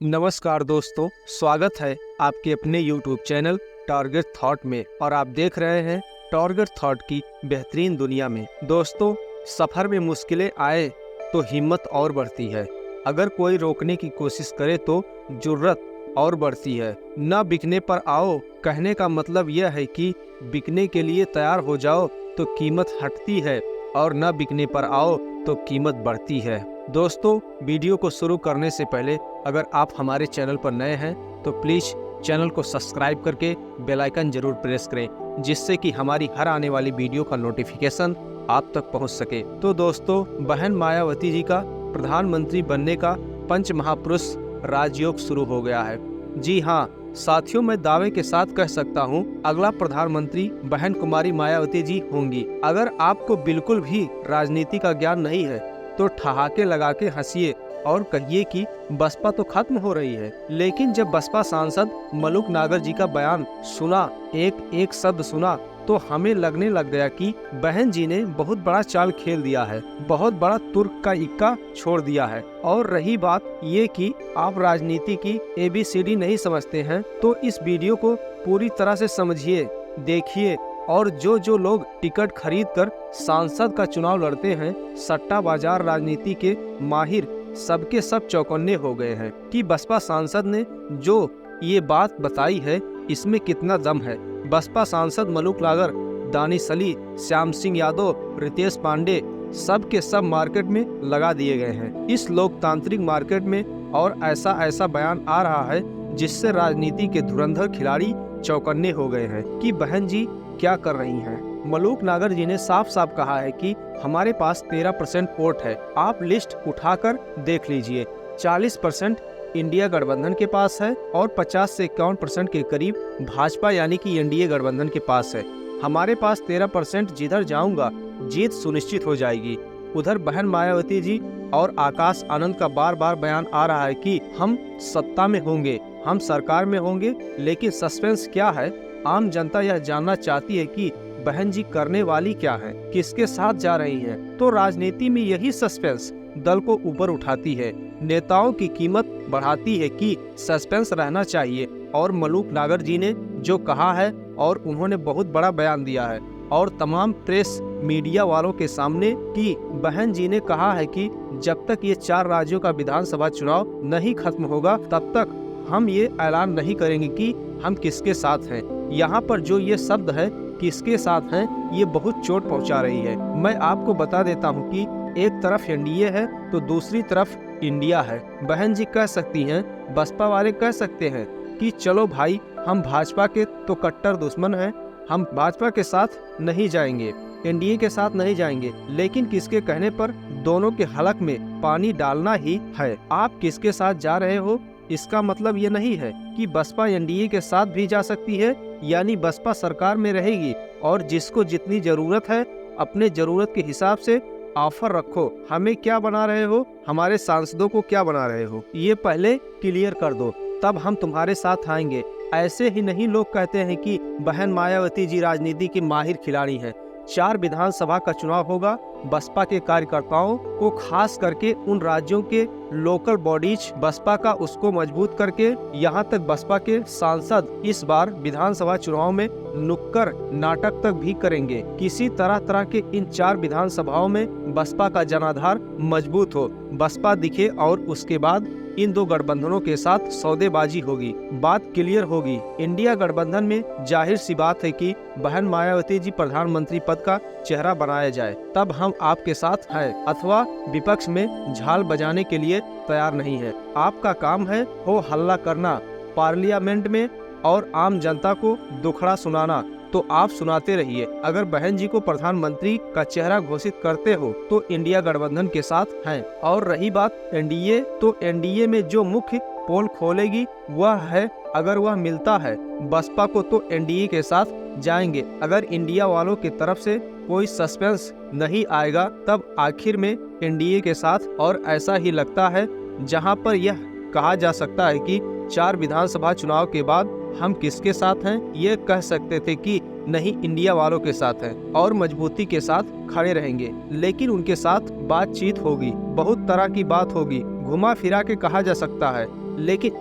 नमस्कार दोस्तों, स्वागत है आपके अपने YouTube चैनल टारगेट थॉट में और आप देख रहे हैं टारगेट थॉट की बेहतरीन दुनिया में। दोस्तों, सफ़र में मुश्किलें आए तो हिम्मत और बढ़ती है। अगर कोई रोकने की कोशिश करे तो जुर्रत और बढ़ती है। न बिकने पर आओ कहने का मतलब यह है कि बिकने के लिए तैयार हो जाओ तो कीमत हटती है और न बिकने पर आओ तो कीमत बढ़ती है। दोस्तों, वीडियो को शुरू करने से पहले अगर आप हमारे चैनल पर नए हैं तो प्लीज़ चैनल को सब्सक्राइब करके बेल आइकन जरूर प्रेस करें, जिससे कि हमारी हर आने वाली वीडियो का नोटिफिकेशन आप तक पहुंच सके। तो दोस्तों, बहन मायावती जी का प्रधानमंत्री बनने का पंच महापुरुष राजयोग शुरू हो गया है। जी हाँ साथियों, मैं दावे के साथ कह सकता हूँ अगला प्रधानमंत्री बहन कुमारी मायावती जी होंगी। अगर आपको बिल्कुल भी राजनीति का ज्ञान नहीं है तो ठहाके लगा के हंसिए और कहिए कि बसपा तो खत्म हो रही है। लेकिन जब बसपा सांसद मलूक नागर जी का बयान सुना, एक एक शब्द सुना, तो हमें लगने लग गया कि बहन जी ने बहुत बड़ा चाल खेल दिया है, बहुत बड़ा तुर्क का इक्का छोड़ दिया है। और रही बात ये कि आप राजनीति की ABCD नहीं समझते हैं तो इस वीडियो को पूरी तरह से समझिए, देखिए। और जो लोग टिकट खरीद कर सांसद का चुनाव लड़ते हैं, सट्टा बाजार राजनीति के माहिर सबके सब चौकन्ने हो गए हैं कि बसपा सांसद ने जो ये बात बताई है इसमें कितना दम है। बसपा सांसद मलूक नागर, दानिश अली, श्याम सिंह यादव, रितेश पांडे सब के सब मार्केट में लगा दिए गए हैं इस लोकतांत्रिक मार्केट में। और ऐसा बयान आ रहा है जिससे राजनीति के धुरंधर खिलाड़ी चौकन्ने हो गए हैं कि बहन जी क्या कर रही हैं। मलूक नागर जी ने साफ साफ कहा है कि हमारे पास 13% वोट है, आप लिस्ट उठाकर देख लीजिए। 40% इंडिया गठबंधन के पास है और 50 से 51% के करीब भाजपा यानी कि एनडीए गठबंधन के पास है। हमारे पास 13%, जिधर जाऊंगा जीत सुनिश्चित हो जाएगी। उधर बहन मायावती जी और आकाश आनंद का बार बार बयान आ रहा है कि हम सत्ता में होंगे, हम सरकार में होंगे। लेकिन सस्पेंस क्या है? आम जनता यह जानना चाहती है कि बहन जी करने वाली क्या है, किसके साथ जा रही हैं। तो राजनीति में यही सस्पेंस दल को ऊपर उठाती है, नेताओं की कीमत बढ़ाती है कि सस्पेंस रहना चाहिए। और मलूक नागर जी ने जो कहा है और उन्होंने बहुत बड़ा बयान दिया है और तमाम प्रेस मीडिया वालों के सामने कि बहन जी ने कहा है कि जब तक ये 4 राज्यों का विधानसभा चुनाव नहीं खत्म होगा तब तक हम ये ऐलान नहीं करेंगे कि हम किसके साथ हैं। यहाँ पर जो ये शब्द है किसके साथ हैं, ये बहुत चोट पहुँचा रही है। मैं आपको बता देता हूँ कि एक तरफ एनडीए है तो दूसरी तरफ इंडिया है। बहन जी कह सकती हैं, बसपा वाले कह सकते हैं कि चलो भाई हम भाजपा के तो कट्टर दुश्मन हैं, हम भाजपा के साथ नहीं जाएंगे, एनडीए के साथ नहीं जाएंगे। लेकिन किसके कहने पर दोनों के हलक में पानी डालना ही है। आप किसके साथ जा रहे हो इसका मतलब ये नहीं है कि बसपा एनडीए के साथ भी जा सकती है, यानी बसपा सरकार में रहेगी और जिसको जितनी जरूरत है अपने जरूरत के हिसाब से ऑफर रखो। हमें क्या बना रहे हो, हमारे सांसदों को क्या बना रहे हो, ये पहले क्लियर कर दो, तब हम तुम्हारे साथ आएंगे। ऐसे ही नहीं लोग कहते हैं कि बहन मायावती जी राजनीति की माहिर खिलाड़ी हैं। 4 विधानसभा का चुनाव होगा। बसपा के कार्यकर्ताओं को, खास करके उन राज्यों के लोकल बॉडीज बसपा का, उसको मजबूत करके यहाँ तक बसपा के सांसद इस बार विधानसभा चुनाव में नुक्कड़ नाटक तक भी करेंगे। किसी तरह के इन 4 विधानसभाओं में बसपा का जनाधार मजबूत हो, बसपा दिखे और उसके बाद इन 2 गठबंधनों के साथ सौदेबाजी होगी, बात क्लियर होगी। इंडिया गठबंधन में जाहिर सी बात है कि बहन मायावती जी प्रधानमंत्री पद का चेहरा बनाया जाए, तब हम आपके साथ हैं, अथवा विपक्ष में झाल बजाने के लिए तैयार नहीं है। आपका काम है हो हल्ला करना पार्लियामेंट में और आम जनता को दुखड़ा सुनाना, तो आप सुनाते रहिए। अगर बहन जी को प्रधानमंत्री का चेहरा घोषित करते हो तो इंडिया गठबंधन के साथ हैं। और रही बात एनडीए, तो एनडीए में जो मुख्य पोल खोलेगी वह है, अगर वह मिलता है बसपा को तो एनडीए के साथ जाएंगे। अगर इंडिया वालों की तरफ से कोई सस्पेंस नहीं आएगा तब आखिर में एनडीए के साथ। और ऐसा ही लगता है जहां पर यह कहा जा सकता है कि 4 विधानसभा चुनाव के बाद हम किसके साथ हैं, ये कह सकते थे कि नहीं इंडिया वालों के साथ हैं और मजबूती के साथ खड़े रहेंगे। लेकिन उनके साथ बातचीत होगी, बहुत तरह की बात होगी, घुमा फिरा के कहा जा सकता है लेकिन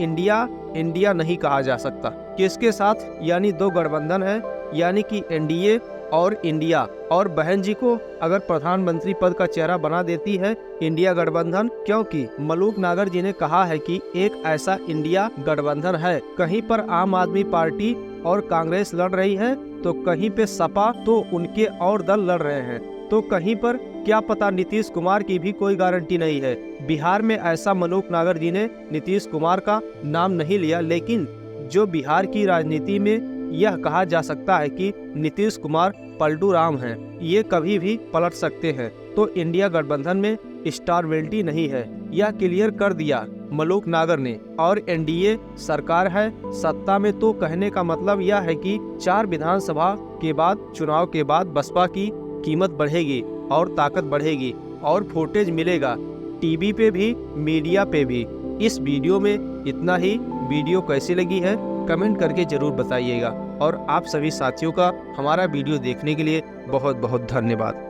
इंडिया नहीं कहा जा सकता। किसके साथ? यानी दो गठबंधन है, यानी कि एनडीए और इंडिया। और बहन जी को अगर प्रधानमंत्री पद का चेहरा बना देती है इंडिया गठबंधन, क्योंकि मलूक नागर जी ने कहा है कि एक ऐसा इंडिया गठबंधन है, कहीं पर आम आदमी पार्टी और कांग्रेस लड़ रही है, तो कहीं पे सपा तो उनके और दल लड़ रहे हैं, तो कहीं पर क्या पता नीतीश कुमार की भी कोई गारंटी नहीं है। बिहार में ऐसा मलूक नागर जी ने नीतीश कुमार का नाम नहीं लिया, लेकिन जो बिहार की राजनीति में यह कहा जा सकता है कि नीतीश कुमार पलटू राम हैं, ये कभी भी पलट सकते हैं। तो इंडिया गठबंधन में स्टेबिलिटी नहीं है, यह क्लियर कर दिया मलूक नागर ने। और एनडीए सरकार है सत्ता में, तो कहने का मतलब यह है कि 4 विधानसभा के बाद चुनाव के बाद बसपा की कीमत बढ़ेगी और ताकत बढ़ेगी और फुटेज मिलेगा टीवी पे भी, मीडिया पे भी। इस वीडियो में इतना ही। वीडियो कैसी लगी है कमेंट करके जरूर बताइएगा। और आप सभी साथियों का हमारा वीडियो देखने के लिए बहुत बहुत धन्यवाद।